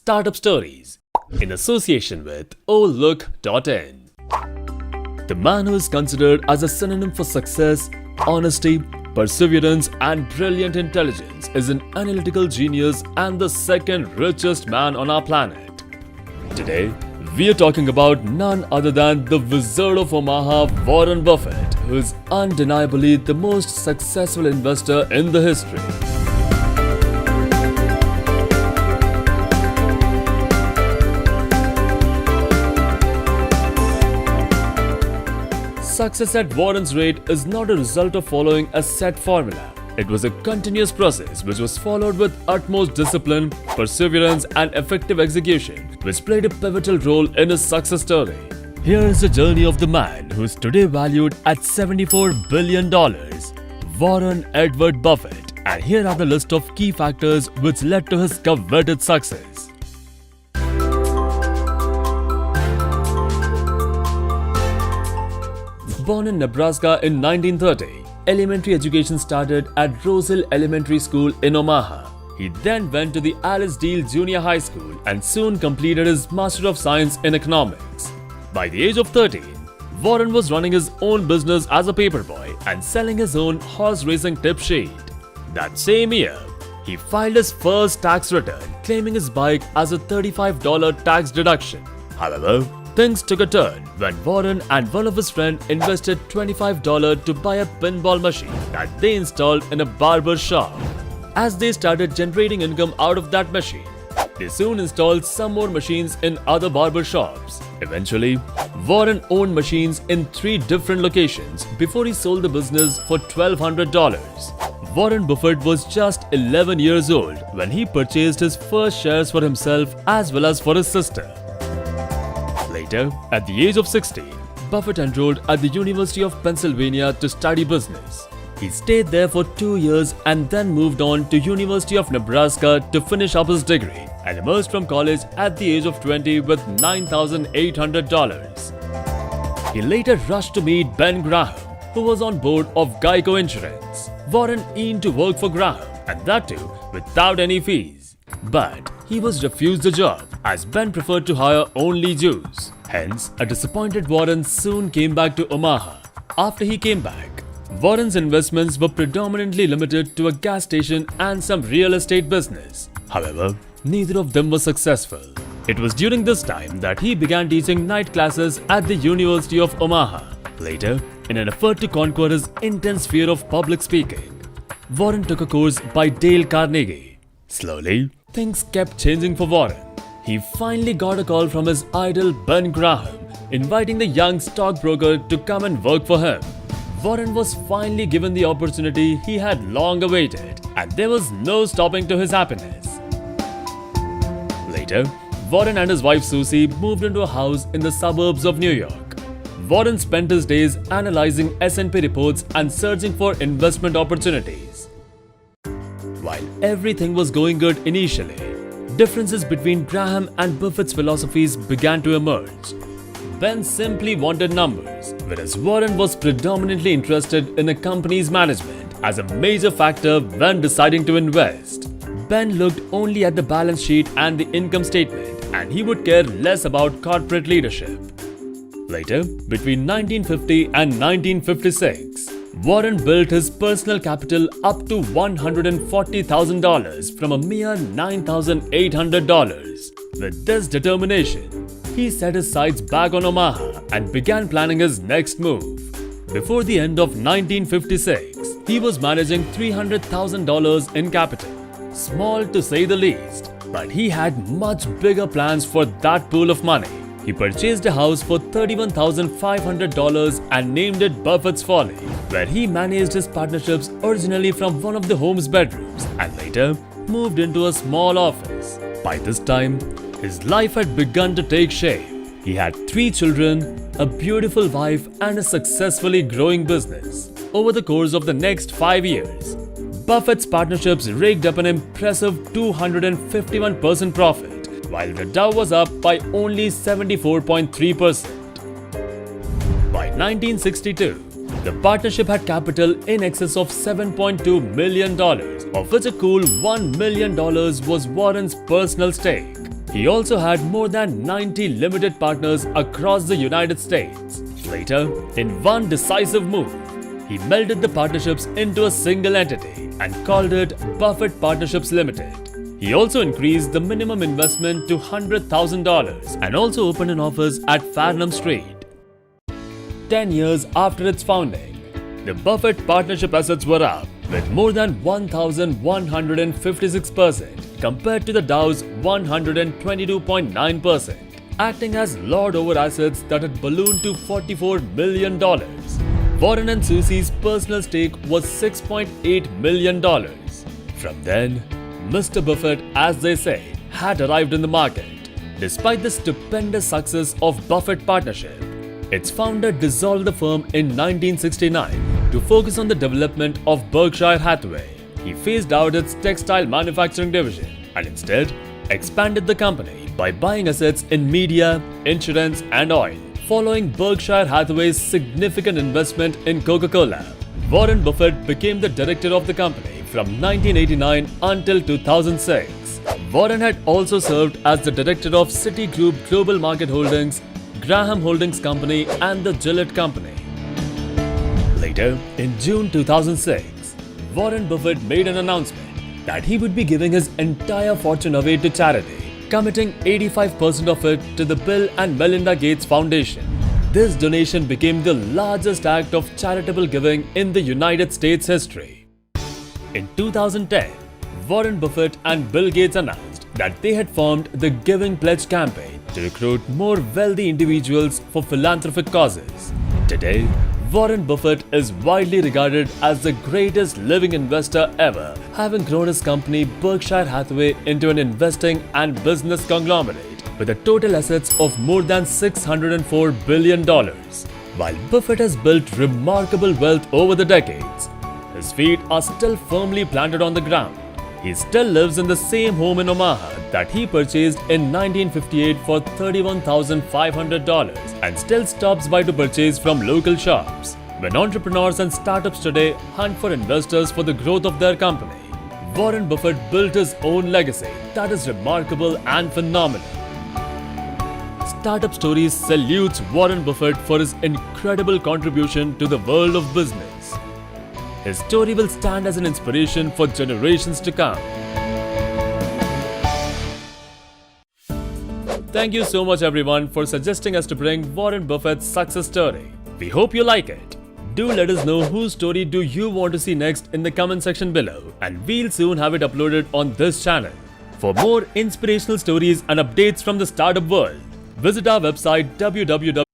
Startup Stories in association with Olook.in. The man who is considered as a synonym for success, honesty, perseverance, and brilliant intelligence is an analytical genius and the second richest man on our planet. Today, we are talking about none other than the Wizard of Omaha, Warren Buffett, who is undeniably the most successful investor in the history. Success at Warren's rate is not a result of following a set formula. It was a continuous process which was followed with utmost discipline, perseverance, and effective execution, which played a pivotal role in his success story. Here is the journey of the man who is today valued at $74 billion, Warren Edward Buffett, and here are the list of key factors which led to his coveted success. Born in Nebraska in 1930, elementary education started at Rose Hill Elementary School in Omaha. He then went to the Alice Deal Junior High School and soon completed his Master of Science in Economics. By the age of 13, Warren was running his own business as a paperboy and selling his own horse racing tip sheet. That same year, he filed his first tax return, claiming his bike as a $35 tax deduction. However, things took a turn when Warren and one of his friends invested $25 to buy a pinball machine that they installed in a barber shop. As they started generating income out of that machine, they soon installed some more machines in other barber shops. Eventually, Warren owned machines in 3 different locations before he sold the business for $1,200. Warren Buffett was just 11 years old when he purchased his first shares for himself as well as for his sister. Later, at the age of 16, Buffett enrolled at the University of Pennsylvania to study business. He stayed there for 2 years and then moved on to University of Nebraska to finish up his degree and emerged from college at the age of 20 with $9,800. He later rushed to meet Ben Graham, who was on board of Geico Insurance. Warren aimed to work for Graham, and that too without any fees. But he was refused the job as Ben preferred to hire only Jews. Hence, a disappointed Warren soon came back to Omaha. After he came back, Warren's investments were predominantly limited to a gas station and some real estate business. However, neither of them was successful. It was during this time that he began teaching night classes at the University of Omaha. Later, in an effort to conquer his intense fear of public speaking, Warren took a course by Dale Carnegie. Slowly, things kept changing for Warren. He finally got a call from his idol Ben Graham, inviting the young stockbroker to come and work for him. Warren was finally given the opportunity he had long awaited, and there was no stopping to his happiness. Later, Warren and his wife Susie moved into a house in the suburbs of New York. Warren spent his days analyzing S&P reports and searching for investment opportunities. While everything was going good initially, differences between Graham and Buffett's philosophies began to emerge. Ben simply wanted numbers, whereas Warren was predominantly interested in a company's management as a major factor when deciding to invest. Ben looked only at the balance sheet and the income statement, and he would care less about corporate leadership. Later, between 1950 and 1956, Warren built his personal capital up to $140,000 from a mere $9,800. With this determination, he set his sights back on Omaha and began planning his next move. Before the end of 1956, he was managing $300,000 in capital. Small to say the least, but he had much bigger plans for that pool of money. He purchased a house for $31,500 and named it Buffett's Folly, where he managed his partnerships originally from one of the home's bedrooms and later moved into a small office. By this time, his life had begun to take shape. He had 3 children, a beautiful wife, and a successfully growing business. Over the course of the next 5 years, Buffett's partnerships raked up an impressive 251% profit, while the Dow was up by only 74.3%. By 1962, the partnership had capital in excess of $7.2 million, of which a cool $1 million was Warren's personal stake. He also had more than 90 limited partners across the United States. Later, in one decisive move, he melded the partnerships into a single entity and called it Buffett Partnerships Limited. He also increased the minimum investment to $100,000 and also opened an office at Farnham Street. 10 years after its founding, the Buffett partnership assets were up with more than 1,156% compared to the Dow's 122.9%, acting as lord over assets that had ballooned to $44 million. Warren and Susie's personal stake was $6.8 million. From then, Mr. Buffett, as they say, had arrived in the market. Despite the stupendous success of Buffett Partnership, its founder dissolved the firm in 1969 to focus on the development of Berkshire Hathaway. He phased out its textile manufacturing division and instead expanded the company by buying assets in media, insurance, and oil. Following Berkshire Hathaway's significant investment in Coca-Cola, Warren Buffett became the director of the company from 1989 until 2006. Warren had also served as the director of Citigroup Global Market Holdings, Graham Holdings Company, and the Gillette Company. Later, in June 2006, Warren Buffett made an announcement that he would be giving his entire fortune away to charity, committing 85% of it to the Bill and Melinda Gates Foundation. This donation became the largest act of charitable giving in the United States history. In 2010, Warren Buffett and Bill Gates announced that they had formed the Giving Pledge campaign to recruit more wealthy individuals for philanthropic causes. Today, Warren Buffett is widely regarded as the greatest living investor ever, having grown his company Berkshire Hathaway into an investing and business conglomerate with a total assets of more than $604 billion. While Buffett has built remarkable wealth over the decades, his feet are still firmly planted on the ground. He still lives in the same home in Omaha that he purchased in 1958 for $31,500 and still stops by to purchase from local shops. When entrepreneurs and startups today hunt for investors for the growth of their company, Warren Buffett built his own legacy that is remarkable and phenomenal. Startup Stories salutes Warren Buffett for his incredible contribution to the world of business. His story will stand as an inspiration for generations to come. Thank you so much everyone for suggesting us to bring Warren Buffett's success story. We hope you like it. Do let us know whose story do you want to see next in the comment section below, and we'll soon have it uploaded on this channel. For more inspirational stories and updates from the startup world, visit our website www.builtindia.com.